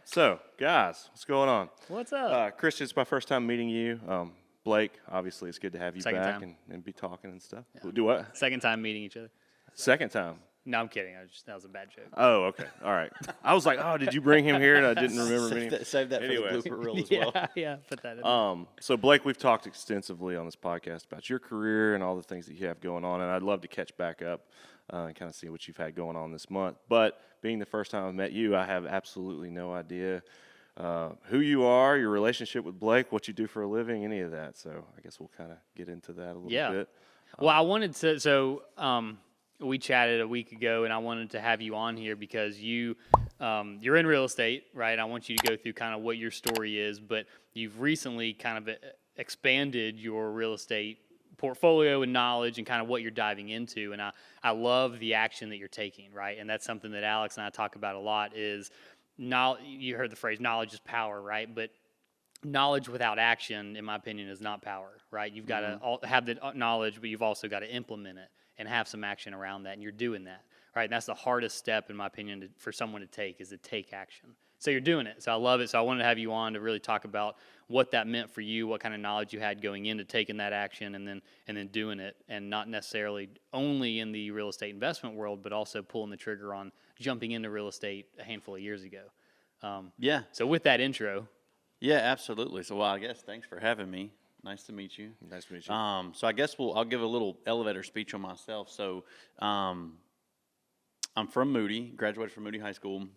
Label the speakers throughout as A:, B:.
A: So, guys, what's going on?
B: What's up?
A: Christian, it's my first time meeting you. Blake, obviously, it's good to have you
B: Second
A: back
B: time.
A: and be talking and stuff.
B: Yeah.
A: Do what?
B: Second time meeting each other.
A: Second time.
B: No, I'm kidding. That was a bad joke.
A: Oh, okay. All right. I was like, oh, did you bring him here? And I didn't remember meeting.
C: Save that
A: Anyways.
C: for the blooper reel as well.
B: Yeah, put that in.
A: So, Blake, we've talked extensively on this podcast about your career and all the things that you have going on, and I'd love to catch back up and kind of see what you've had going on this month. But being the first time I've met you, I have absolutely no idea who you are, your relationship with Blake, what you do for a living, any of that. So I guess we'll kind of get into that a little bit.
B: Well, I wanted to, we chatted a week ago, and I wanted to have you on here because you're in real estate, right? I want you to go through kind of what your story is, but you've recently kind of expanded your real estate portfolio and knowledge and kind of what you're diving into. And I love the action that you're taking, right? And that's something that Alex and I talk about a lot is you heard the phrase knowledge is power, right? But knowledge without action, in my opinion, is not power, right? You've got to have the knowledge, but you've also got to implement it and have some action around that, and you're doing that, right? And that's the hardest step, in my opinion, for someone to take, is to take action. So you're doing it. So I love it. So I wanted to have you on to really talk about what that meant for you, what kind of knowledge you had going into taking that action and then doing it, and not necessarily only in the real estate investment world, but also pulling the trigger on jumping into real estate a handful of years ago. So with that intro.
C: Yeah, absolutely. So, well, I guess thanks for having me. Nice to meet you.
A: Nice to meet you.
C: So I guess I'll give a little elevator speech on myself. So I'm from Moody, graduated from Moody High School.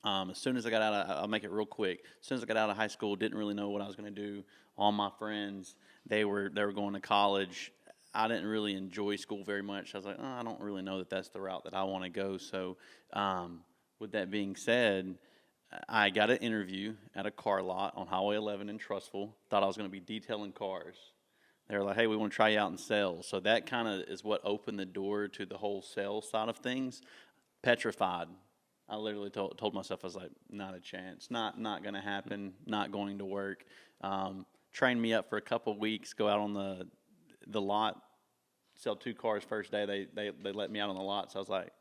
C: As soon as I got I'll make it real quick. As soon as I got out of high school, didn't really know what I was going to do. All my friends, they were going to college. I didn't really enjoy school very much. I was like, I don't really know that that's the route that I want to go. So with that being said, I got an interview at a car lot on Highway 11 in Trussville. Thought I was going to be detailing cars. They were like, hey, we want to try you out in sales. So that kind of is what opened the door to the whole sales side of things. Petrified. I literally told myself, I was like, not a chance. Not going to happen. Not going to work. Trained me up for a couple of weeks. Go out on the lot. Sell 2 cars first day. They let me out on the lot. So I was like,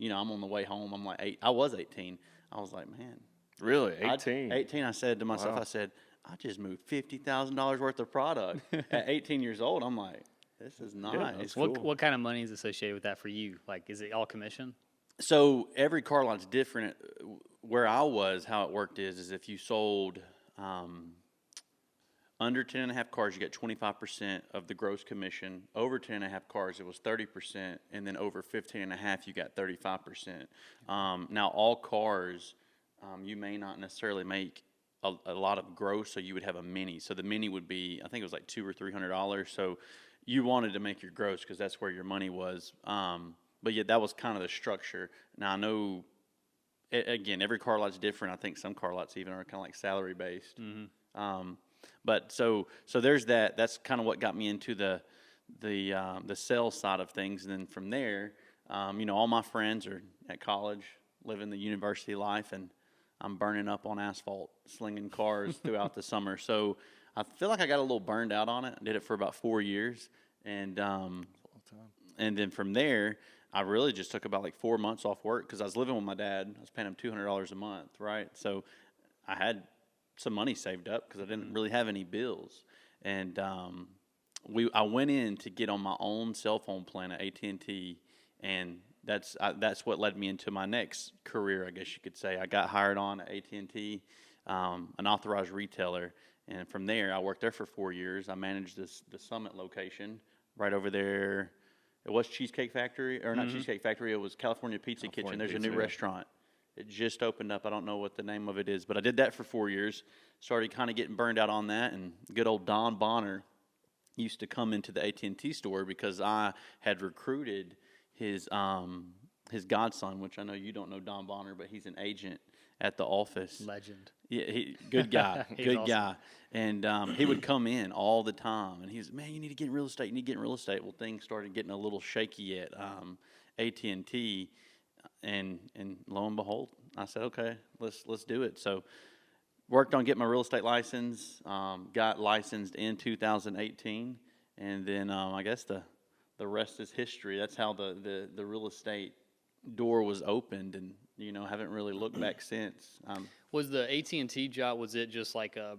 C: I'm on the way home. I'm like, I was 18. I was like, man.
A: Really? 18?
C: 18, I said to myself,
A: Wow.
C: I said, I just moved $50,000 worth of product. At 18 years old, I'm like, this is nice.
A: Yeah, that's cool.
B: What kind of money is associated with that for you? Like, is it all commission?
C: So every car lot's different. Where I was, how it worked is if you sold under 10.5 cars, you get 25% of the gross commission. Over 10.5 cars, it was 30%, and then over 15.5, you got 35%. Now, all cars, you may not necessarily make a lot of gross, so you would have a mini. So the mini would be, I think it was like $200 or $300. So you wanted to make your gross because that's where your money was. But yeah, that was kind of the structure. Now I know, again, every car lot's different. I think some car lots even are kind of like salary based. Mm-hmm. But so there's that. That's kind of what got me into the sales side of things. And then from there, all my friends are at college, living the university life, and I'm burning up on asphalt, slinging cars throughout the summer. So I feel like I got a little burned out on it. I did it for about 4 years, and then from there, I really just took about like 4 months off work because I was living with my dad. I was paying him $200 a month, right? So I had some money saved up because I didn't really have any bills, and I went in to get on my own cell phone plan at AT&T, and that's what led me into my next career, I guess you could say. I got hired on at AT&T, an authorized retailer, and from there I worked there for 4 years. I managed the Summit location right over there. It was Cheesecake Factory, or not Cheesecake Factory. It was California Pizza Kitchen. There's a new restaurant. It just opened up. I don't know what the name of it is, but I did that for 4 years. Started kind of getting burned out on that, and good old Don Bonner used to come into the AT&T store because I had recruited his godson, which I know you don't know Don Bonner, but he's an agent at the office.
B: Legend.
C: Yeah, good guy, good
B: awesome.
C: guy. And he would come in all the time, and he was, man, you need to get in real estate. You need to get in real estate. Well, things started getting a little shaky at AT&T, and lo and behold, I said, okay, let's do it. So worked on getting my real estate license, got licensed in 2018, and then I guess the rest is history. That's how the real estate door was opened, and haven't really looked back since.
B: Was the AT&T job, was it just like a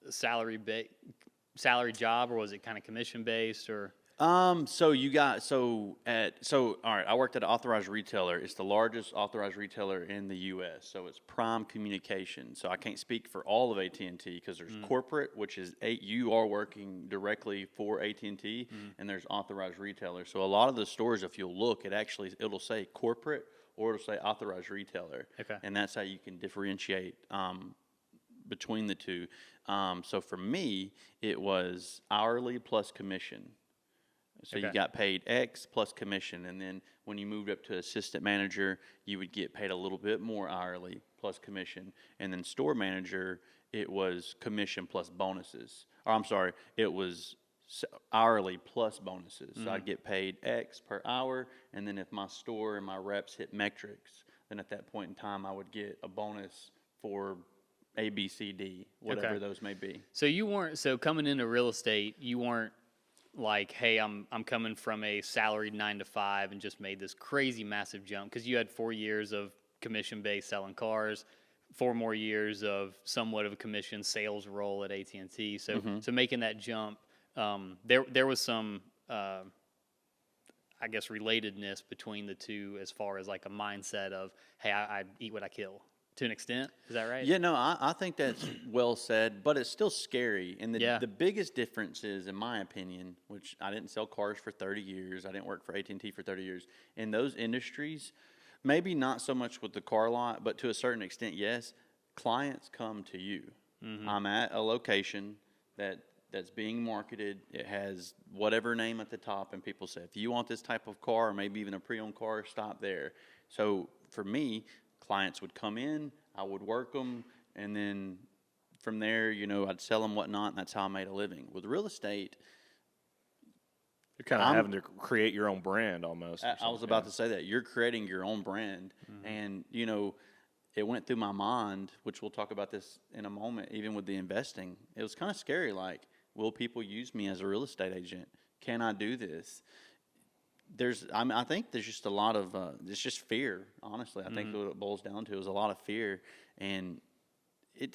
B: salary job, or was it kind of commission based, or?
C: All right, I worked at an authorized retailer. It's the largest authorized retailer in the U.S. So it's Prime Communications. So I can't speak for all of AT&T because there's corporate, which is you are working directly for AT&T, and there's authorized retailers. So a lot of the stores, if you'll look, it'll say corporate or it'll say authorized retailer,
B: Okay.
C: and that's how you can differentiate between the two. So for me, it was hourly plus commission. So
B: Okay.
C: you got paid X plus commission, and then when you moved up to assistant manager, you would get paid a little bit more hourly plus commission, and then store manager, it was commission plus bonuses. Or I'm sorry, it was hourly plus bonuses. So I'd get paid X per hour, and then if my store and my reps hit metrics, then at that point in time, I would get a bonus for A, B, C, D, whatever those may be.
B: So coming into real estate, you weren't like, hey, I'm coming from a salaried 9 to 5 and just made this crazy massive jump, because you had 4 years of commission-based selling cars, 4 more years of somewhat of a commission sales role at AT&T. So so making that jump, there was some I guess relatedness between the two as far as like a mindset of, hey, I eat what I kill. To an extent, is that right?
C: Yeah, no, I think that's well said, but it's still scary. And the biggest difference is, in my opinion, which I didn't sell cars for 30 years, I didn't work for AT&T for 30 years. In those industries, maybe not so much with the car lot, but to a certain extent, yes, clients come to you. I'm at a location that's being marketed. It has whatever name at the top, and people say, if you want this type of car, or maybe even a pre-owned car, stop there. So for me, clients would come in, I would work them, and then from there, I'd sell them whatnot, and that's how I made a living. With real estate,
A: you're kind of having to create your own brand almost.
C: I was about to say that. You're creating your own brand, and, it went through my mind, which we'll talk about this in a moment, even with the investing. It was kind of scary, like, will people use me as a real estate agent? Can I do this? I think there's just a lot of, it's just fear, honestly. I think what it boils down to is a lot of fear. And you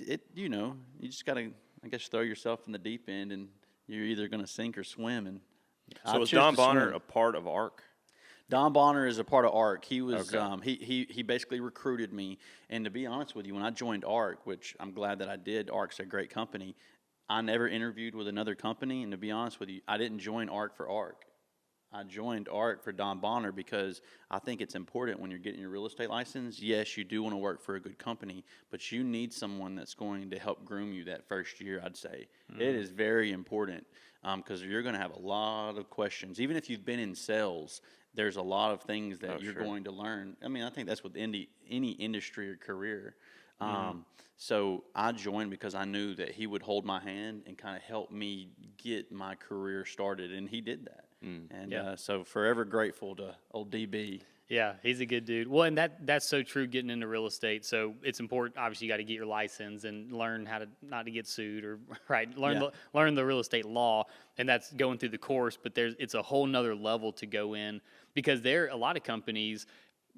C: just got to, I guess, throw yourself in the deep end, and you're either going to sink or swim. And
A: so was Don Bonner a part of ARC?
C: Don Bonner is a part of ARC. He was, he basically recruited me. And to be honest with you, when I joined ARC, which I'm glad that I did, ARC's a great company, I never interviewed with another company. And to be honest with you, I didn't join ARC for ARC. I joined ARC for Don Bonner because I think it's important when you're getting your real estate license. Yes, you do want to work for a good company, but you need someone that's going to help groom you that first year, I'd say. It is very important because you're going to have a lot of questions. Even if you've been in sales, there's a lot of things that you're going to learn. I mean, I think that's with any industry or career. So I joined because I knew that he would hold my hand and kind of help me get my career started, and he did that. And so forever grateful to old DB.
B: Yeah, he's a good dude. Well, and that's so true getting into real estate. So it's important, obviously, you got to get your license and learn how to not to get sued or learn the real estate law, and that's going through the course. But it's a whole nother level to go in, because there are a lot of companies,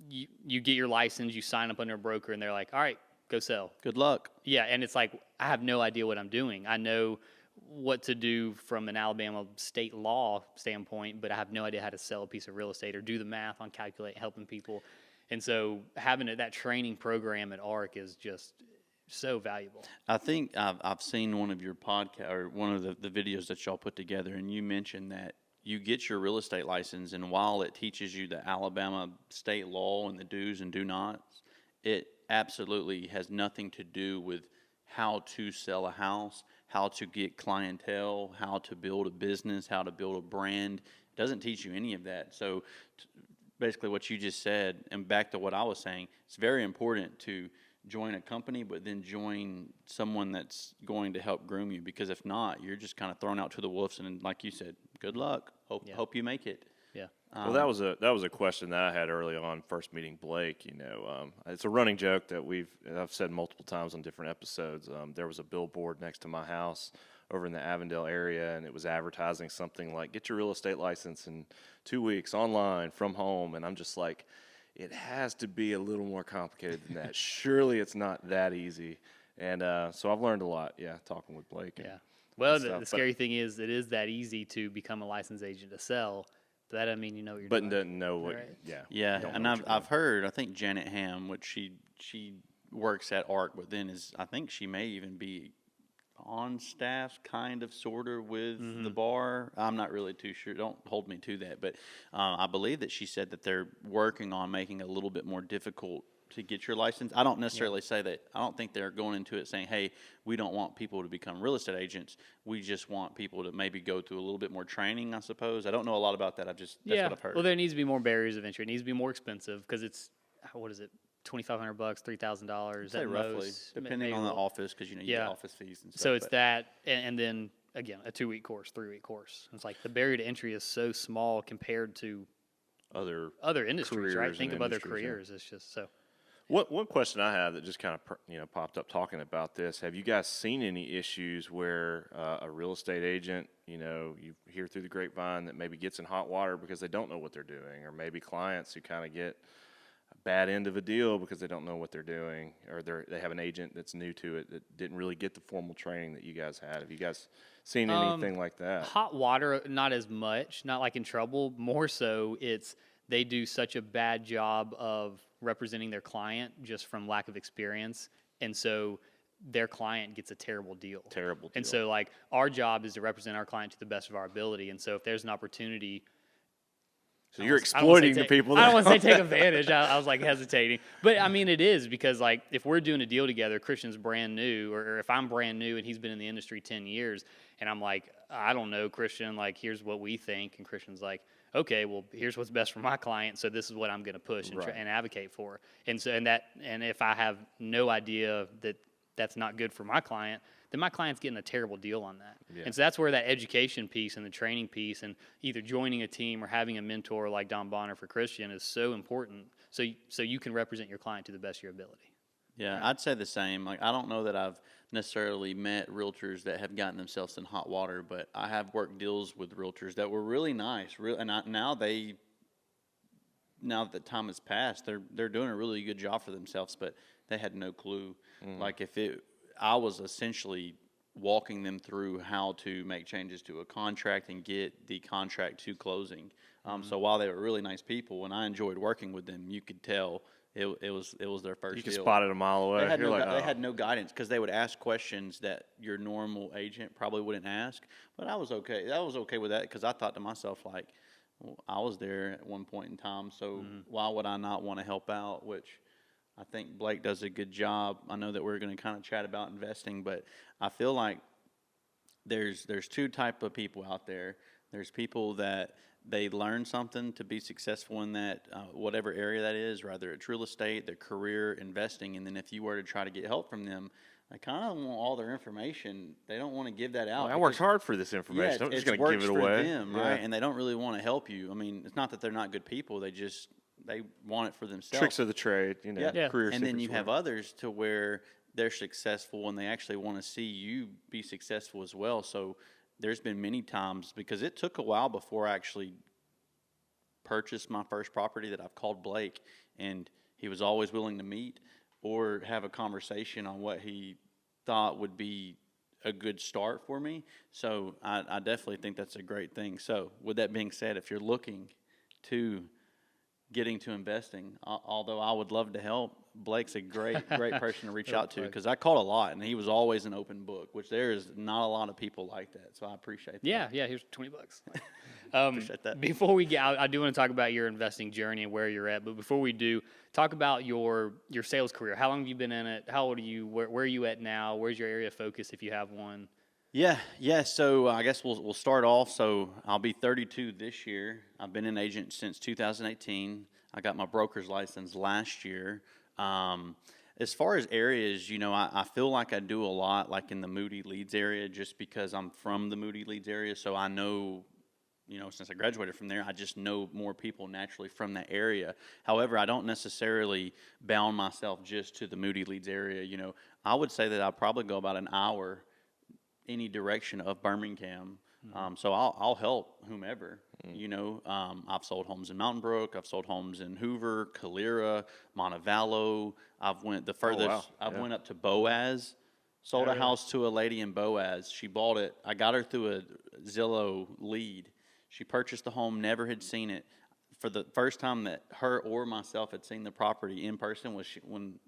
B: you get your license, you sign up under a broker, and they're like, all right, go sell.
C: Good luck.
B: Yeah, and it's like, I have no idea what I'm doing. I know what to do from an Alabama state law standpoint, but I have no idea how to sell a piece of real estate or do the math on helping people. And so having that training program at ARC is just so valuable.
C: I think I've seen one of your podcast or one of the videos that y'all put together, and you mentioned that you get your real estate license, and while it teaches you the Alabama state law and the do's and do nots, it absolutely has nothing to do with how to sell a house, how to get clientele, how to build a business, how to build a brand. It doesn't teach you any of that. So basically what you just said, and back to what I was saying, it's very important to join a company, but then join someone that's going to help groom you, because if not, you're just kind of thrown out to the wolves, and like you said, good luck. Hope you make it.
B: Yeah.
A: Well, that was a question that I had early on first meeting Blake. It's a running joke that I've said multiple times on different episodes. There was a billboard next to my house over in the Avondale area, and it was advertising something like, get your real estate license in 2 weeks online from home. And I'm just like, it has to be a little more complicated than that. Surely it's not that easy. And so I've learned a lot, talking with Blake.
B: Yeah. Well, the scary thing is it is that easy to become a licensed agent to sell. But that doesn't mean you know what you're doing.
A: But doesn't know what,
B: right.
C: Yeah, and I've heard, I think Janet Ham, which she works at ARC, but then I think she may even be on staff, kind of, sort of, with the bar. I'm not really too sure. Don't hold me to that. But I believe that she said that they're working on making it a little bit more difficult to get your license. I don't necessarily say that. I don't think they're going into it saying, hey, we don't want people to become real estate agents. We just want people to maybe go through a little bit more training, I suppose. I don't know a lot about that. That's what I've heard.
B: Well, there needs to be more barriers of entry. It needs to be more expensive because it's, what is it? $2,500, $3,000 at
C: roughly,
B: most,
C: depending on the office, because you get office fees and stuff.
B: So it's that, and then again a 2-week course, 3-week course. It's like the barrier to entry is so small compared to other industries, right? Think of other careers. It's just so.
A: One question I have that just kind of popped up talking about this: have you guys seen any issues where a real estate agent, you hear through the grapevine that maybe gets in hot water because they don't know what they're doing, or maybe clients who kind of get bad end of a deal because they don't know what they're doing, or they have an agent that's new to it that didn't really get the formal training that you guys had? Have you guys seen anything like that?
B: Hot water, not as much, not like in trouble. More so, it's they do such a bad job of representing their client just from lack of experience, and so their client gets a terrible deal. And so, like, our job is to represent our client to the best of our ability, and so if there's an opportunity.
A: So you're exploiting the people.
B: I don't want to say take advantage. I was like hesitating. But I mean, it is because, like, if we're doing a deal together, Christian's brand new, or if I'm brand new and he's been in the industry 10 years, and I'm like, I don't know, Christian, like, here's what we think. And Christian's like, okay, well, here's what's best for my client. So this is what I'm going to push and advocate for. And if I have no idea that that's not good for my client, then my client's getting a terrible deal on that. Yeah. And so that's where that education piece and the training piece and either joining a team or having a mentor like Don Bonner for Christian is so important, so you can represent your client to the best of your ability.
C: Yeah, I'd say the same. Like, I don't know that I've necessarily met realtors that have gotten themselves in hot water, but I have worked deals with realtors that were really nice. Now that the time has passed, they're doing a really good job for themselves, but they had no clue. Like, I was essentially walking them through how to make changes to a contract and get the contract to closing. So while they were really nice people and I enjoyed working with them, you could tell it was their first deal.
A: You could spot it a mile away.
C: They had no guidance because they would ask questions that your normal agent probably wouldn't ask. But I was okay. I was okay with that because I thought to myself, like, well, I was there at one point in time, so why would I not want to help out? Which I think Blake does a good job. I know that we're going to kind of chat about investing, but I feel like there's two type of people out there. There's people that they learn something to be successful in that whatever area that is, whether it's real estate, their career, investing, and then if you were to try to get help from them, they kind of want all their information. They don't want to give that out.
A: Well, I worked hard for this information.
C: Yeah,
A: I'm just going to give it away.
C: Them, right? And they don't really want to help you. I mean, it's not that they're not good people. They want it for themselves.
A: Tricks of the trade, career.
C: And then you have others to where they're successful and they actually want to see you be successful as well. So there's been many times, because it took a while before I actually purchased my first property, that I've called Blake, and he was always willing to meet or have a conversation on what he thought would be a good start for me. So I definitely think that's a great thing. So with that being said, if you're looking to getting to investing, although I would love to help, Blake's a great person to reach out to, because I called a lot and he was always an open book, which there is not a lot of people like that. So I appreciate that.
B: Yeah, here's $20.
C: Appreciate that.
B: Before we get out, I do want to talk about your investing journey and where you're at. But before we do, talk about your sales career. How long have you been in it? How old are you? Where are you at now? Where's your area of focus if you have one?
C: Yeah. So I guess we'll start off. So I'll be 32 this year. I've been an agent since 2018. I got my broker's license last year. As far as areas, I feel like I do a lot, like in the Moody Leeds area, just because I'm from the Moody Leeds area. So I know, since I graduated from there, I just know more people naturally from that area. However, I don't necessarily bound myself just to the Moody Leeds area. I would say that I'll probably go about an hour any direction of Birmingham So I'll help whomever, I've sold homes in Mountain Brook. I've sold homes in Hoover, Calera, Montevallo. I've went the furthest.
A: Wow.
C: Went up to Boaz, sold a house to a lady in Boaz. She bought it. I got her through a Zillow lead. She purchased the home, never had seen it. For the first time that her or myself had seen the property in person was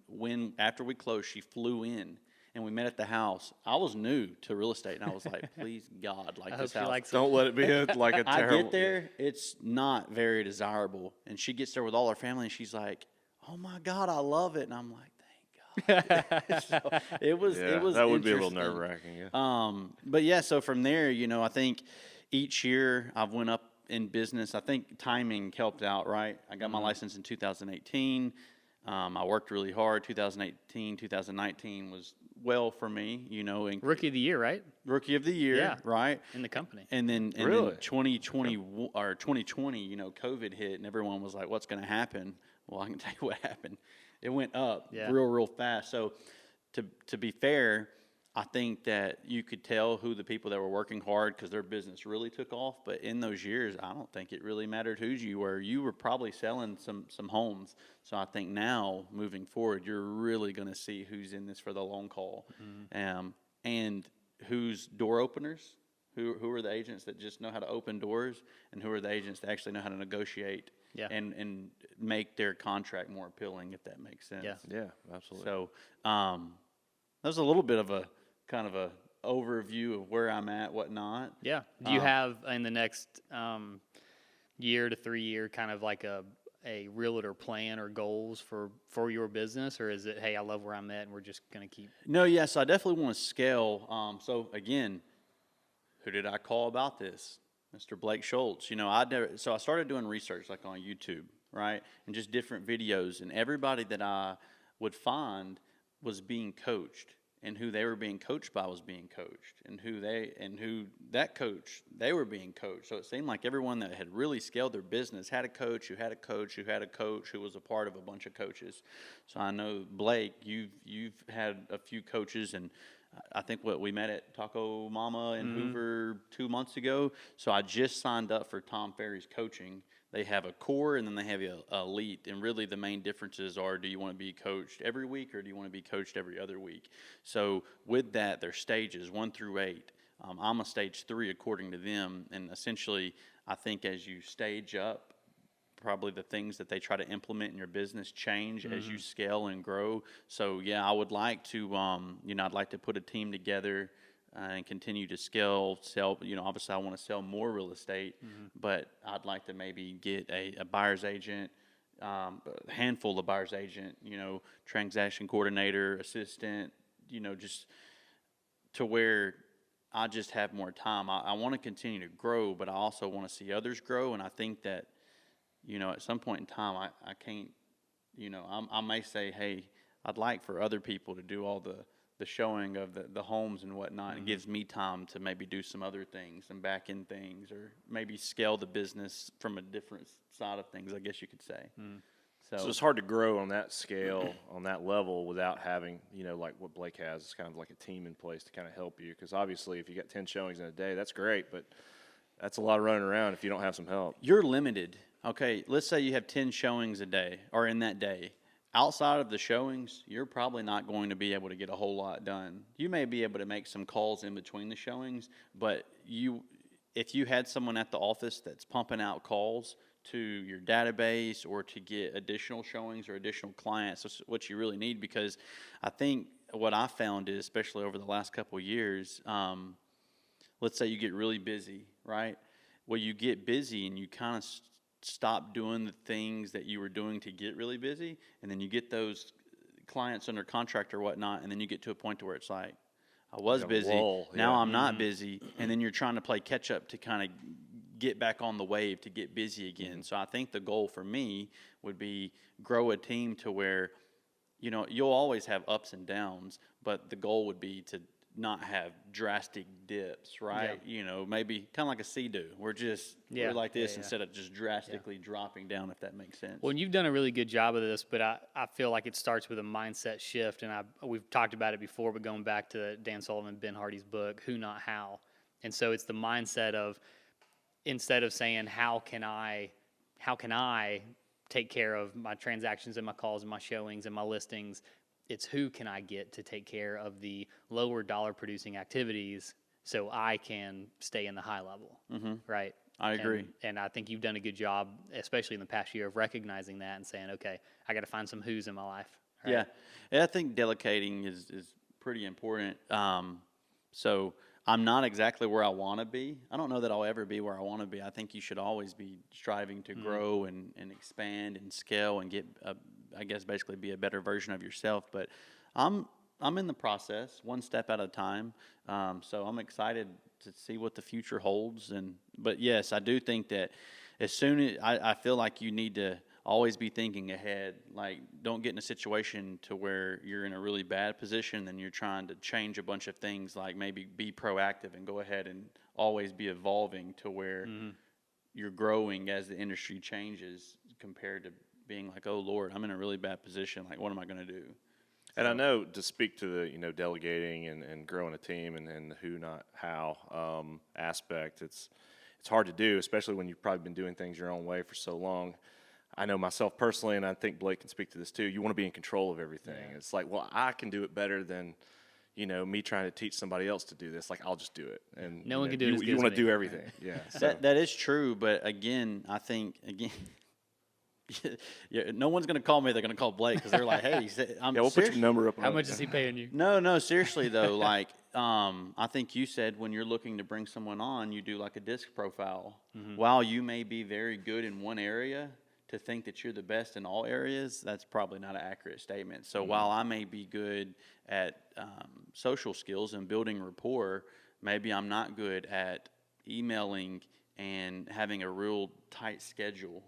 C: when after we closed, she flew in. And we met at the house. I was new to real estate, and I was like, "Please God, like this house."
A: Don't let it be like a terrible.
C: I get there, it's not very desirable, and she gets there with all her family, and she's like, "Oh my God, I love it," and I'm like, "Thank God." So it was
A: that would be a little
C: interesting.
A: nerve-wracking. Yeah.
C: But yeah, so from there, I think each year I've went up in business. I think timing helped out, right? I got my license in 2018. I worked really hard. 2018, 2019 was well for me,
B: Rookie of the year, right?
C: Rookie of the year,
B: Yeah.
C: right?
B: In the company.
C: And then
A: Really?
C: 2020 or 2020, COVID hit, and everyone was like, "What's going to happen?" Well, I can tell you what happened. It went up real fast. So to be fair, I think that you could tell who the people that were working hard because their business really took off. But in those years, I don't think it really mattered who you were. You were probably selling some homes. So I think now, moving forward, you're really going to see who's in this for the long haul, and who's door openers, who are the agents that just know how to open doors, and who are the agents that actually know how to negotiate and make their contract more appealing, if that makes sense.
A: Yeah, absolutely.
C: So that was a little bit of a kind of a overview of where I'm at, whatnot.
B: Yeah. Do you have in the next year to 3 year kind of like a realtor plan or goals for your business, or is it, hey, I love where I'm at and we're just going to keep?
C: No, yes, I definitely want to scale. So again, who did I call about this? Mr. Blake Shultz. So I started doing research like on YouTube, right? And just different videos, and everybody that I would find was being coached, and who they were being coached by was being coached, and who that coach, they were being coached. So it seemed like everyone that had really scaled their business had a coach who had a coach who had a coach who was a part of a bunch of coaches. So I know, Blake, you've had a few coaches, and I think we met at Taco Mama in Hoover 2 months ago. So I just signed up for Tom Ferry's coaching. They have a core, and then they have a elite. And really the main differences are, do you want to be coached every week, or do you want to be coached every other week? So with that, there's stages 1 through 8. I'm a stage 3 according to them. And essentially, I think as you stage up, probably the things that they try to implement in your business change as you scale and grow. So yeah, I would like to, I'd like to put a team together and continue to sell. Obviously I want to sell more real estate, but I'd like to maybe get a buyer's agent, a handful of buyer's agent, transaction coordinator, assistant, just to where I just have more time. I want to continue to grow, but I also want to see others grow. And I think that, at some point in time, I can't, I may say, hey, I'd like for other people to do all the showing of the homes and whatnot. It gives me time to maybe do some other things and back end things, or maybe scale the business from a different side of things, I guess you could say.
A: So it's hard to grow on that scale, on that level, without having, like what Blake has. It's kind of like a team in place to kind of help you. Because obviously, if you got 10 showings in a day, that's great, but that's a lot of running around if you don't have some help.
C: You're limited. Okay, let's say you have 10 showings a day, or in that day. Outside of the showings, you're probably not going to be able to get a whole lot done. You may be able to make some calls in between the showings, but if you had someone at the office that's pumping out calls to your database or to get additional showings or additional clients, that's what you really need. Because I think what I found is, especially over the last couple of years, let's say you get really busy, right? Well, you get busy and you kind of stop doing the things that you were doing to get really busy, and then you get those clients under contract or whatnot, and then you get to a point to where it's like, I was busy, now I'm not busy, and then you're trying to play catch up to kind of get back on the wave to get busy again. So I think the goal for me would be grow a team to where, you'll always have ups and downs, but the goal would be to not have drastic dips, right? Maybe kind of like a Sea-Doo. We're like this instead of just drastically dropping down, if that makes sense.
B: Well, and you've done a really good job of this, but I feel like it starts with a mindset shift, and we've talked about it before, but going back to Dan Sullivan, Ben Hardy's book, Who Not How, And so it's the mindset of, instead of saying, how can I take care of my transactions and my calls and my showings and my listings, it's who can I get to take care of the lower dollar producing activities so I can stay in the high level, right?
C: I agree.
B: And I think you've done a good job, especially in the past year, of recognizing that and saying, okay, I got to find some who's in my life. Right?
C: Yeah, I think delegating is pretty important. So I'm not exactly where I want to be. I don't know that I'll ever be where I want to be. I think you should always be striving to grow and expand and scale and get, I guess, basically be a better version of yourself. But I'm in the process, one step at a time. So I'm excited to see what the future holds. But yes, I do think that as soon as I feel like you need to always be thinking ahead. Like, don't get in a situation to where you're in a really bad position and you're trying to change a bunch of things. Like, maybe be proactive and go ahead and always be evolving to where you're growing as the industry changes, compared to being like, oh Lord, I'm in a really bad position. Like, what am I going to do?
A: And I know, to speak to the delegating and growing a team and the who, not how aspect, it's hard to do, especially when you've probably been doing things your own way for so long. I know myself personally, and I think Blake can speak to this too, you want to be in control of everything. Yeah. It's like, well, I can do it better than, me trying to teach somebody else to do this. Like, I'll just do it. And
B: no one can do it as good
A: You
B: as
A: want to
B: me.
A: do everything. Yeah. So.
C: That is true, but again, I think, no one's going to call me. They're going to call Blake because they're like, hey,
A: we'll put your number up.
B: How much is he paying you?
C: No, seriously though, like, I think you said when you're looking to bring someone on, you do like a disc profile. While you may be very good in one area, to think that you're the best in all areas, that's probably not an accurate statement. So while I may be good at social skills and building rapport, maybe I'm not good at emailing and having a real tight schedule.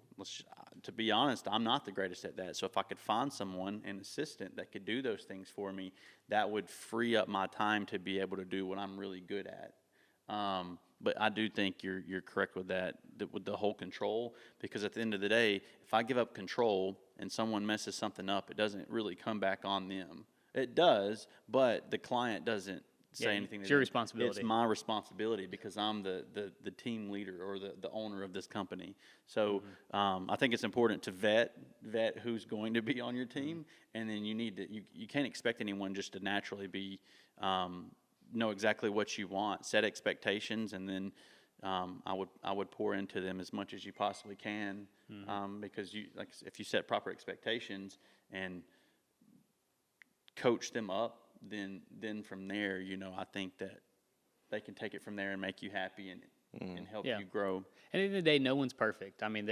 C: To be honest, I'm not the greatest at that. So if I could find someone, an assistant, that could do those things for me, that would free up my time to be able to do what I'm really good at. But I do think you're correct with that, with the whole control, because at the end of the day, if I give up control and someone messes something up, it doesn't really come back on them. It does, but the client doesn't say anything.
B: It's your responsibility.
C: It's my responsibility because I'm the team leader or the owner of this company. So I think it's important to vet who's going to be on your team, and then you can't expect anyone just to naturally be know exactly what you want. Set expectations, and then I would pour into them as much as you possibly can, because if you set proper expectations and coach them up, then from there, I think that they can take it from there and make you happy and help you grow.
B: And at the end of the day, no one's perfect. I mean,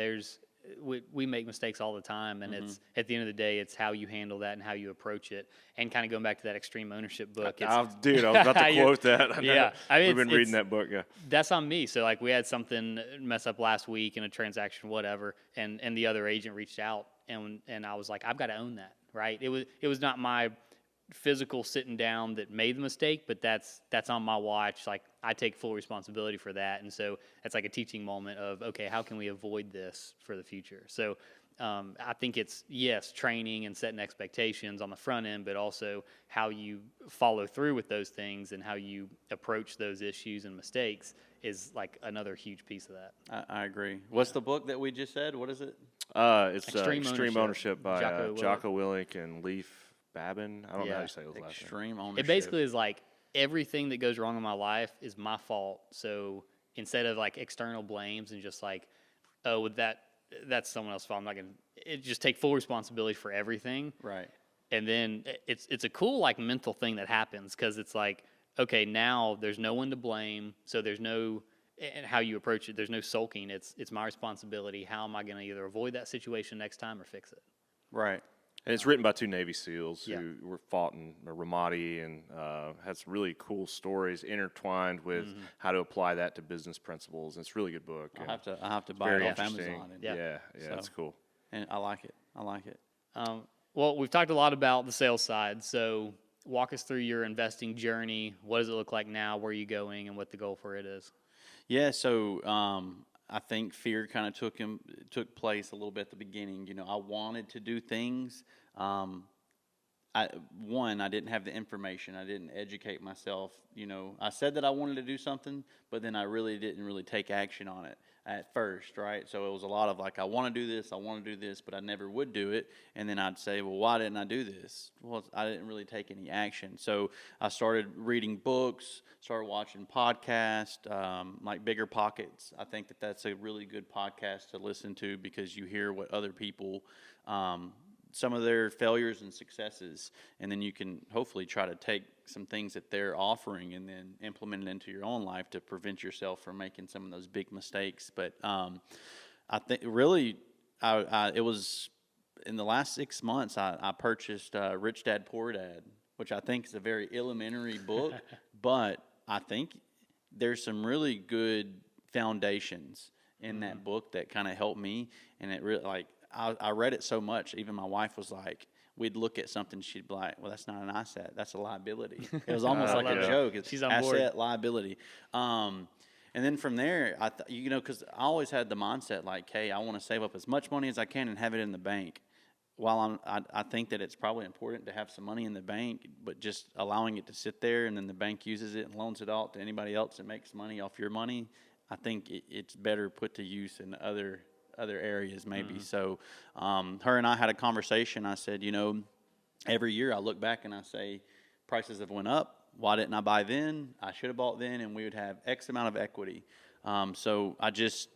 B: we make mistakes all the time, and it's at the end of the day, it's how you handle that and how you approach it. And kind of going back to that extreme ownership book.
A: I was about to quote that.
B: Yeah,
A: we've been reading that book. Yeah,
B: that's on me. So like, we had something mess up last week in a transaction, whatever, and the other agent reached out, and I was like, I've got to own that, right? It was not my physical sitting down that made the mistake, but that's on my watch. Like, I take full responsibility for that, and so it's like a teaching moment of, okay, how can we avoid this for the future? So I think it's, yes, training and setting expectations on the front end, but also how you follow through with those things and how you approach those issues and mistakes is like another huge piece of that.
C: I agree. What's the book that we just said? What is it?
A: It's Extreme Ownership by Jocko Willink and Leif Babin. I don't know how you say those last names.
C: Extreme Ownership.
B: It basically is like, everything that goes wrong in my life is my fault. So instead of like external blames and just like, oh, that's someone else's fault, I'm not going to, just take full responsibility for everything.
C: Right.
B: And then it's a cool like mental thing that happens, because it's like, okay, now there's no one to blame. So there's no, and how you approach it, there's no sulking. It's my responsibility. How am I going to either avoid that situation next time or fix it?
C: Right.
A: And it's written by two Navy SEALs who were fought in Ramadi, and has some really cool stories intertwined with how to apply that to business principles. And it's a really good book.
C: I have to buy it off Amazon.
A: Yeah, it's cool.
C: And I like it.
B: Well, we've talked a lot about the sales side. So walk us through your investing journey. What does it look like now? Where are you going, and what the goal for it is?
C: Yeah. So I think fear kind of took place a little bit at the beginning. I wanted to do things. I didn't have the information. I didn't educate myself. I said that I wanted to do something, but then I really didn't really take action on it at first, right? So it was a lot of like, I want to do this, but I never would do it. And then I'd say, well, why didn't I do this? Well, I didn't really take any action. So I started reading books, started watching podcasts, like Bigger Pockets. I think that's a really good podcast to listen to because you hear what other people, some of their failures and successes, and then you can hopefully try to take some things that they're offering and then implement it into your own life to prevent yourself from making some of those big mistakes. But I think really, it was in the last 6 months I purchased Rich Dad Poor Dad, which I think is a very elementary book, but I think there's some really good foundations in that book that kind of helped me, and it really I read it so much, even my wife was like, we'd look at something, she'd be like, well, that's not an asset, that's a liability. It was almost like a joke. It's
B: She's on
C: asset,
B: board.
C: liability. And then from there, because I always had the mindset like, hey, I want to save up as much money as I can and have it in the bank. While I think that it's probably important to have some money in the bank, but just allowing it to sit there and then the bank uses it and loans it out to anybody else that makes money off your money, I think it's better put to use in other areas maybe. So her and I had a conversation. I said, every year I look back and I say, prices have went up. Why didn't I buy then? I should have bought then, and we would have X amount of equity. So I just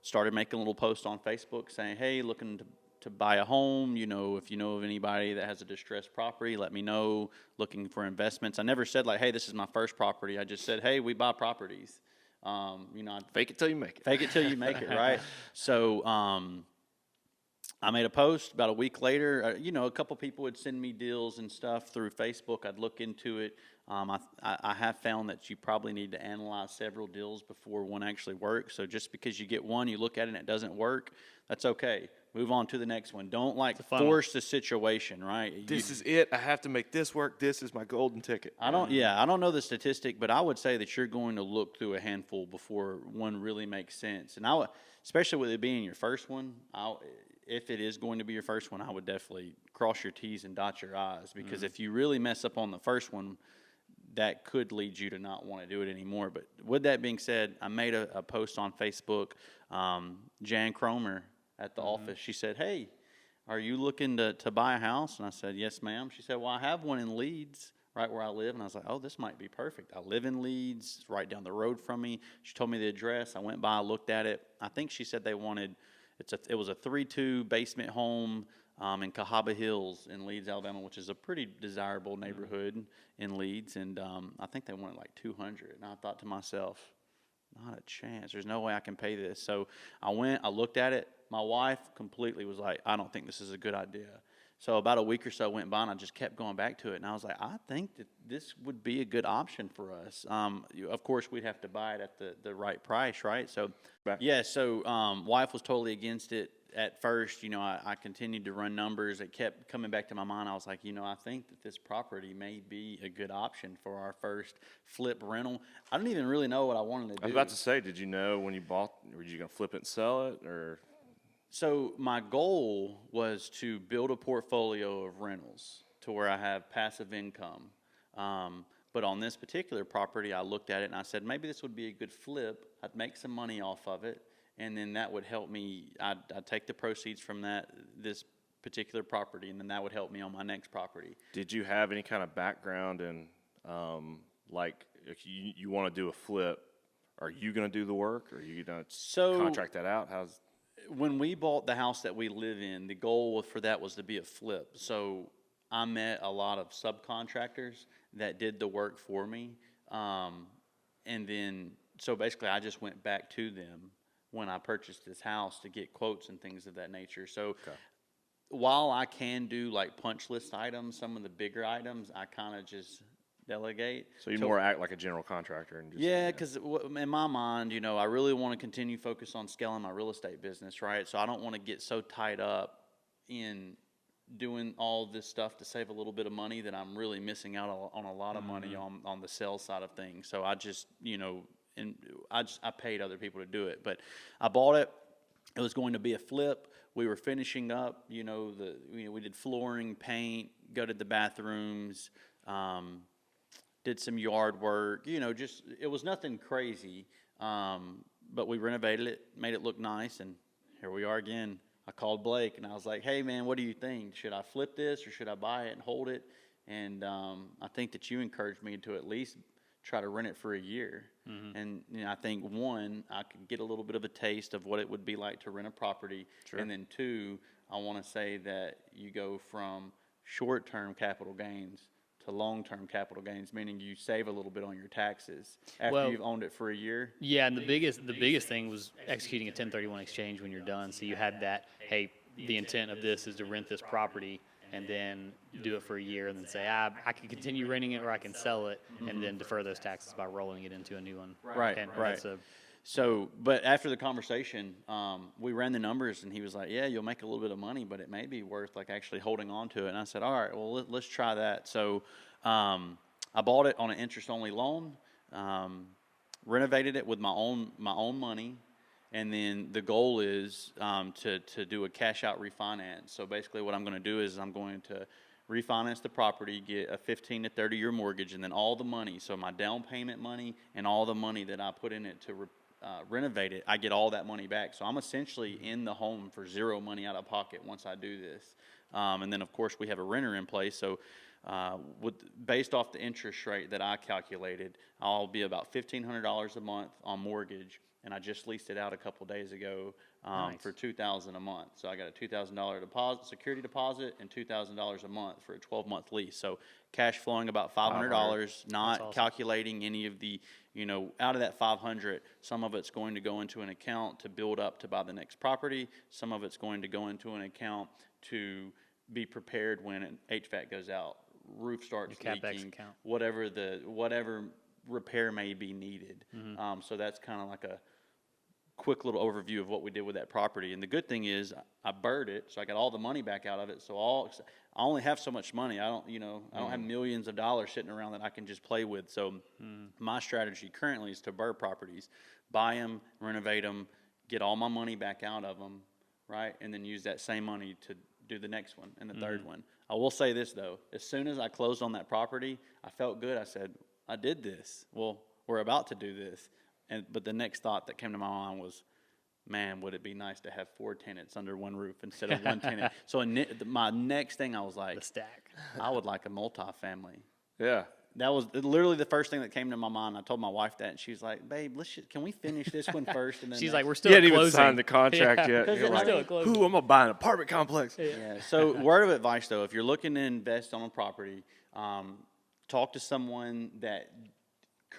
C: started making a little post on Facebook saying, hey, looking to buy a home. If you know of anybody that has a distressed property, let me know. Looking for investments. I never said like, hey, this is my first property. I just said, hey, we buy properties.
A: Fake it till you make it.
C: Fake it till you make it, right? So I made a post about a week later. A couple people would send me deals and stuff through Facebook. I'd look into it. I have found that you probably need to analyze several deals before one actually works. So just because you get one, you look at it and it doesn't work, that's okay. Move on to the next one. Don't force the situation, right?
A: This is it. I have to make this work. This is my golden ticket.
C: I don't know the statistic, but I would say that you're going to look through a handful before one really makes sense. And especially with it being your first one, if it is going to be your first one, I would definitely cross your T's and dot your I's, because if you really mess up on the first one, that could lead you to not want to do it anymore. But with that being said, I made a post on Facebook. Jan Cromer at the office, she said, hey, are you looking to buy a house? And I said, yes, ma'am. She said, well, I have one in Leeds, right where I live. And I was like, oh, this might be perfect. I live in Leeds, it's right down the road from me. She told me the address. I went by, looked at it. I think she said they wanted, it was a 3-2 basement home in Cahaba Hills in Leeds, Alabama, which is a pretty desirable neighborhood in Leeds. And I think they wanted like $200. And I thought to myself, not a chance. There's no way I can pay this. So I went, I looked at it. My wife completely was like, I don't think this is a good idea. So about a week or so went by, and I just kept going back to it. And I was like, I think that this would be a good option for us. Of course, we'd have to buy it at the right price, right? So, wife was totally against it. At first, I continued to run numbers. It kept coming back to my mind. I was like, I think that this property may be a good option for our first flip rental. I didn't even really know what I wanted to do.
A: I was about to say, did you know when you bought, were you going to flip it and sell it, or?
C: So my goal was to build a portfolio of rentals to where I have passive income. But on this particular property, I looked at it and I said, maybe this would be a good flip. I'd make some money off of it. And then that would help me. I'd take the proceeds from this particular property, and then that would help me on my next property.
A: Did you have any kind of background in, like, if you want to do a flip, are you going to do the work, or are you going to contract that out?
C: When we bought the house that we live in, the goal for that was to be a flip. So I met a lot of subcontractors that did the work for me, and then so basically I just went back to them when I purchased this house to get quotes and things of that nature. So while I can do like punch list items, some of the bigger items, I kind of just delegate.
A: So you more act like a general contractor. And
C: because in my mind, I really want to continue focus on scaling my real estate business, right? So I don't want to get so tied up in doing all this stuff to save a little bit of money that I'm really missing out on a lot of money on the sales side of things. So I just, I paid other people to do it, but I bought it. It was going to be a flip. We were finishing up, we did flooring, paint, gutted the bathrooms, did some yard work, just, it was nothing crazy. But we renovated it, made it look nice, and here we are again. I called Blake, and I was like, hey, man, what do you think? Should I flip this, or should I buy it and hold it? And I think that you encouraged me to at least try to rent it for a year. And I think, one, I could get a little bit of a taste of what it would be like to rent a property.
A: Sure.
C: And then two, I want to say that you go from short-term capital gains to long-term capital gains, meaning you save a little bit on your taxes after you've owned it for a year.
B: Yeah, and the biggest thing was executing a 1031 exchange when you're done. So you had that, hey, the intent of this is to rent this property and then do it for a year and then say, I can continue renting it or I can sell it, and then defer those taxes by rolling it into a new one.
C: Right,
B: and
C: right.
B: That's
C: So, but after the conversation, we ran the numbers, and he was like, yeah, you'll make a little bit of money, but it may be worth like actually holding on to it. And I said, all right, well, let's try that. So I bought it on an interest-only loan, renovated it with my own money, and then the goal is to do a cash-out refinance. So basically what I'm going to do is I'm going to refinance the property, get a 15 to 30-year mortgage, and then all the money, so my down payment money and all the money that I put in it to renovate it, I get all that money back. So I'm essentially in the home for zero money out of pocket once I do this. And then, of course, we have a renter in place. So based off the interest rate that I calculated, I'll be about $1,500 a month on mortgage. And I just leased it out a couple days ago for $2,000 a month. So I got a $2,000 deposit, security deposit, and $2,000 a month for a 12-month lease. So cash flowing about $500, not
B: awesome.
C: calculating any of the, out of that $500, some of it's going to go into an account to build up to buy the next property. Some of it's going to go into an account to be prepared when an HVAC goes out, roof starts leaking, whatever repair may be needed. So that's kind of like a quick little overview of what we did with that property. And the good thing is I bird it, so I got all the money back out of it. So I only have so much money. I don't have millions of dollars sitting around that I can just play with. So my strategy currently is to bird properties, buy them, renovate them, get all my money back out of them, right? And then use that same money to do the next one and the third one. I will say this though, as soon as I closed on that property, I felt good. I said, I did this. Well, we're about to do this. But the next thought that came to my mind was, man, would it be nice to have 4 tenants under one roof instead of one tenant? So my next thing, I was like,
B: the stack.
C: I would like a multifamily.
A: Yeah.
C: That was literally the first thing that came to my mind. I told my wife that, and she was like, babe, can we finish this one first? And then
B: She's like, we're still
A: You
B: at
A: hadn't even
B: closing.
A: signed the contract yet.
C: Because
A: You're
C: it's
A: like,
B: still at closing.
A: who? I'm going to buy an apartment complex.
C: Yeah. So word of advice, though, if you're looking to invest on a property, talk to someone that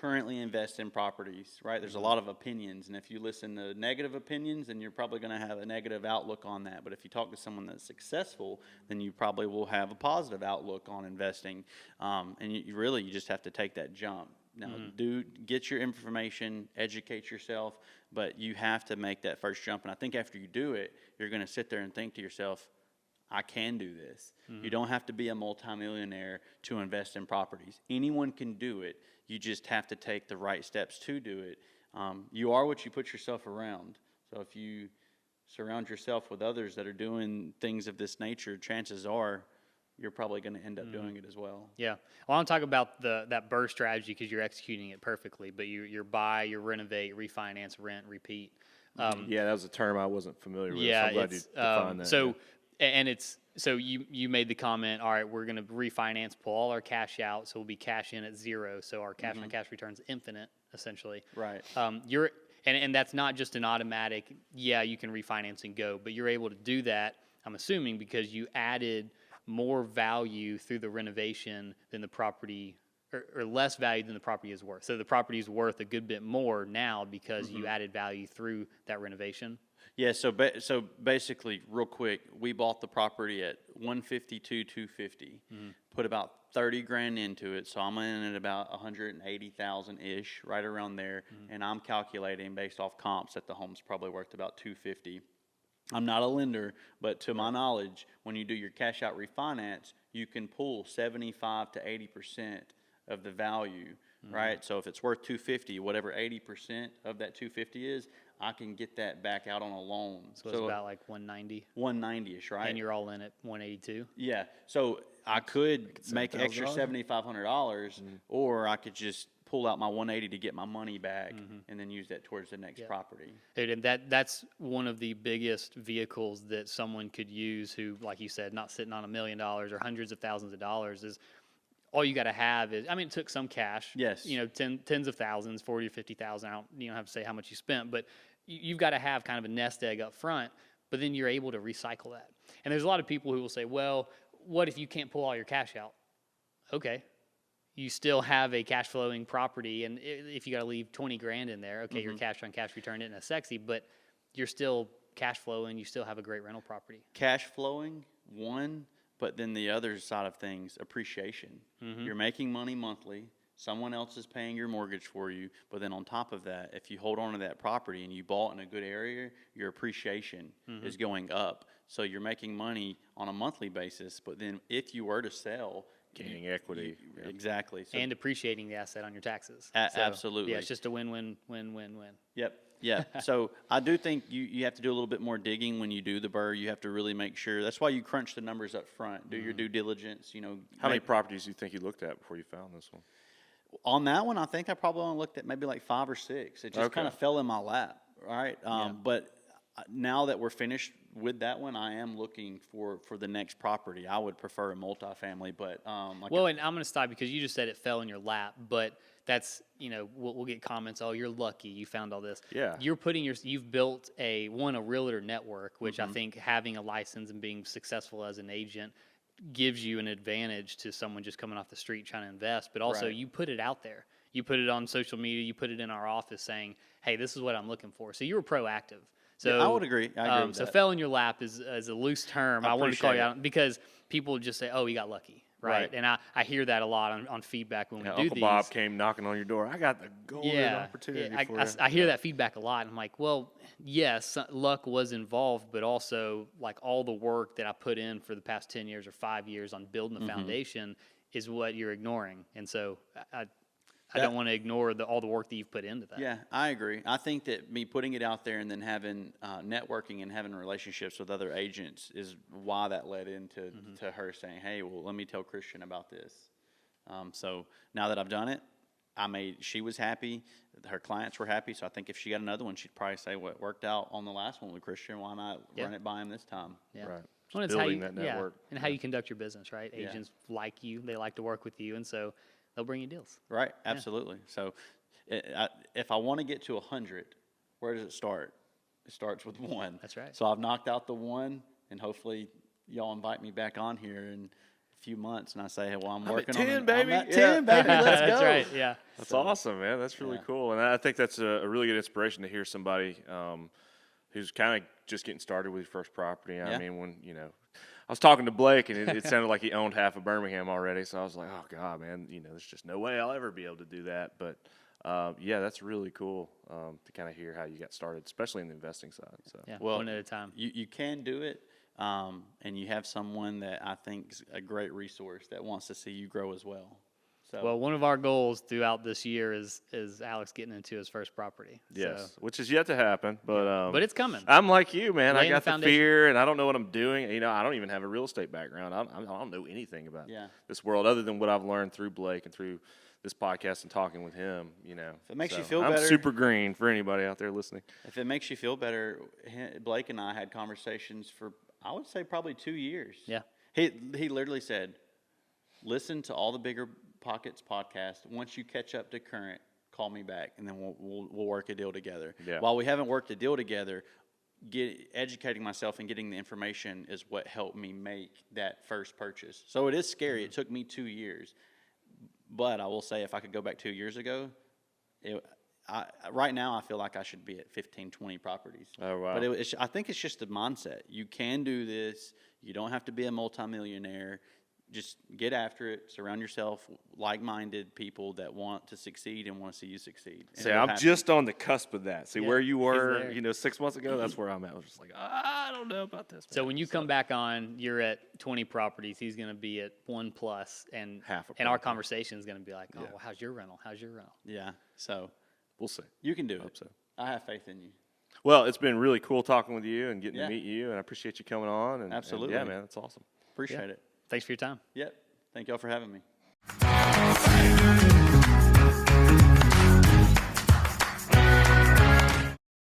C: currently invest in properties, right? There's a lot of opinions, and if you listen to negative opinions, then you're probably going to have a negative outlook on that. But if you talk to someone that's successful, then you probably will have a positive outlook on investing. And you just have to take that jump. Now, get your information, educate yourself, but you have to make that first jump. And I think after you do it, you're going to sit there and think to yourself, I can do this. You don't have to be a multimillionaire to invest in properties. Anyone can do it. You just have to take the right steps to do it. You are what you put yourself around. So if you surround yourself with others that are doing things of this nature, chances are you're probably going to end up doing it as well.
B: Yeah. Well, I want to talk about that BRRRR strategy because you're executing it perfectly. But you buy, you renovate, refinance, rent, repeat.
A: Yeah, that was a term I wasn't familiar with.
B: Yeah,
A: so I'm glad you defined that.
B: So you made the comment, all right, we're going to refinance, pull all our cash out, so we'll be cash in at zero, so our cash on cash return's infinite, essentially.
C: Right.
B: And that's not just an automatic, yeah, you can refinance and go, but you're able to do that, I'm assuming, because you added more value through the renovation than the property, or less value than the property is worth. So the property is worth a good bit more now because you added value through that renovation.
C: Yeah, so basically, real quick, we bought the property at $152,250. Put about $30,000 into it, so I'm in at about $180,000 ish, right around there. And I'm calculating based off comps that the home's probably worth about $250. I'm not a lender, but to my knowledge, when you do your cash out refinance, you can pull 75 to 80% of the value. Right, so if it's worth $250, whatever 80% of that $250 is, I can get that back out on a loan.
B: So it's about like 190.
C: 190-ish, right?
B: And you're all in at 182.
C: Yeah. So I could make
A: $7,000.
C: extra $7,500, or I could just pull out my 180 to get my money back, and then use that towards the next property.
B: Dude, and that's one of the biggest vehicles that someone could use who, like you said, not sitting on $1 million or hundreds of thousands of dollars. Is all you got to have is, I mean, it took some cash.
C: Yes.
B: You know, tens of thousands, 40 or 50,000. You don't have to say how much you spent, but you've got to have kind of a nest egg up front, but then you're able to recycle that. And there's a lot of people who will say, well, what if you can't pull all your cash out? Okay. You still have a cash flowing property, and if you got to leave 20 grand in there, okay, your cash on cash return isn't as sexy, but you're still cash flowing. You still have a great rental property.
C: Cash flowing, one, but then the other side of things, appreciation. You're making money monthly. Someone else is paying your mortgage for you, but then on top of that, if you hold on to that property and you bought in a good area, your appreciation is going up. So you're making money on a monthly basis, but then if you were to sell,
A: Gaining equity.
C: Exactly. So
B: And appreciating the asset on your taxes.
C: absolutely.
B: Yeah, it's just a win.
C: Yep. Yeah. So I do think you have to do a little bit more digging when you do the BRRRR. You have to really make sure. That's why you crunch the numbers up front. Do your due diligence. You know.
A: How many properties do you think you looked at before you found this one?
C: On that one, I think I probably only looked at maybe like 5 or 6. It just kind of fell in my lap. Right. But now that we're finished with that one, I am looking for the next property. I would prefer a multifamily, but
B: Well, and I'm going to stop because you just said it fell in your lap, but that's, you know, we'll get comments. Oh, you're lucky you found all this.
A: Yeah.
B: You've built a realtor network, which I think having a license and being successful as an agent gives you an advantage to someone just coming off the street trying to invest. But also you put it out there. You put it on social media. You put it in our office saying, hey, this is what I'm looking for. So you were proactive. So
C: I would agree. I agree with
B: so
C: that.
B: fell in your lap is a loose term. I wanted to call you
C: appreciate
B: out because people just say, oh, you got lucky. Right. And I hear that a lot on feedback when we do
A: Uncle
B: these.
A: Bob came knocking on your door. I got the golden opportunity for you.
B: I hear that feedback a lot. And I'm like, well, yes, luck was involved, but also like all the work that I put in for the past 10 years or 5 years on building the foundation is what you're ignoring. And so I don't want to ignore all the work that you've put into that.
C: Yeah, I agree. I think that me putting it out there and then having networking and having relationships with other agents is why that led into to her saying, hey, well, let me tell Christian about this. So now that I've done it, she was happy. Her clients were happy. So I think if she got another one, she'd probably say, well, it worked out on the last one with Christian. Why not run it by him this time?
B: Yeah.
A: Right.
B: Well, it's
A: Building that network.
B: and how you conduct your business, right? Agents like you. They like to work with you. And so they'll bring you deals.
C: Right, absolutely. So if I want to get to 100, where does it start? It starts with 1.
B: That's right.
C: So I've knocked out the 1, and hopefully y'all invite me back on here in a few months, and I say, hey, well, I'm working
A: at 10,
C: on
A: baby.
C: I'm at 10, baby. Let's go.
B: That's right, yeah.
A: That's awesome, man. That's really cool. And I think that's a really good inspiration to hear somebody who's kind of just getting started with your first property. I mean, when, you know, I was talking to Blake, and it sounded like he owned half of Birmingham already. So I was like, oh, God, man, you know, there's just no way I'll ever be able to do that. But, yeah, that's really cool to kind of hear how you got started, especially in the investing side. So.
B: Yeah,
C: Well,
B: one at a time.
C: You can do it, and you have someone that I think is a great resource that wants to see you grow as well. So,
B: Well, one of our goals throughout this year is Alex getting into his first property.
A: Yes,
B: So,
A: which is yet to happen, but
B: it's coming.
A: I'm like you, man. I
B: Laying the
A: got the
B: foundation.
A: fear, and I don't know what I'm doing. You know, I don't even have a real estate background. I don't know anything about this world other than what I've learned through Blake and through this podcast and talking with him. You know,
C: if it makes you
A: So
C: feel
A: I'm
C: better,
A: super green for anybody out there listening.
C: if it makes you feel better, Blake and I had conversations for, I would say, probably 2 years.
B: Yeah.
C: He literally said, listen to all the Bigger Pockets podcast. Once you catch up to current, call me back, and then we'll work a deal together.
A: Yeah.
C: While we haven't worked a deal together, educating myself and getting the information is what helped me make that first purchase. So it is scary. It took me 2 years. But I will say, if I could go back 2 years ago, right now I feel like I should be at 15, 20 properties.
A: Oh, wow.
C: But I think it's just a mindset. You can do this. You don't have to be a multimillionaire. Just get after it. Surround yourself with like-minded people that want to succeed and want to see you succeed. And
A: See,
C: it'll
A: I'm
C: happen.
A: just on the cusp of that. See, where you were,
B: there.
A: you know, 6 months ago, that's where I'm at. I was just like, I don't know about this.
B: So
A: man.
B: when you come back on, you're at 20 properties. He's going to be at 1+, and
A: Half a
B: and our
A: property.
B: conversation is going to be like, oh, well, how's your rental? How's your rental?
C: Yeah. So
A: We'll see.
C: you can do
A: Hope
C: it.
A: so.
C: I have faith in you.
A: Well, it's been really cool talking with you and getting
C: Yeah.
A: to meet you, and I appreciate you coming on. And
C: Absolutely.
A: yeah, man, that's awesome.
C: Appreciate it.
B: Thanks for your time.
C: Yep. Thank y'all for having me.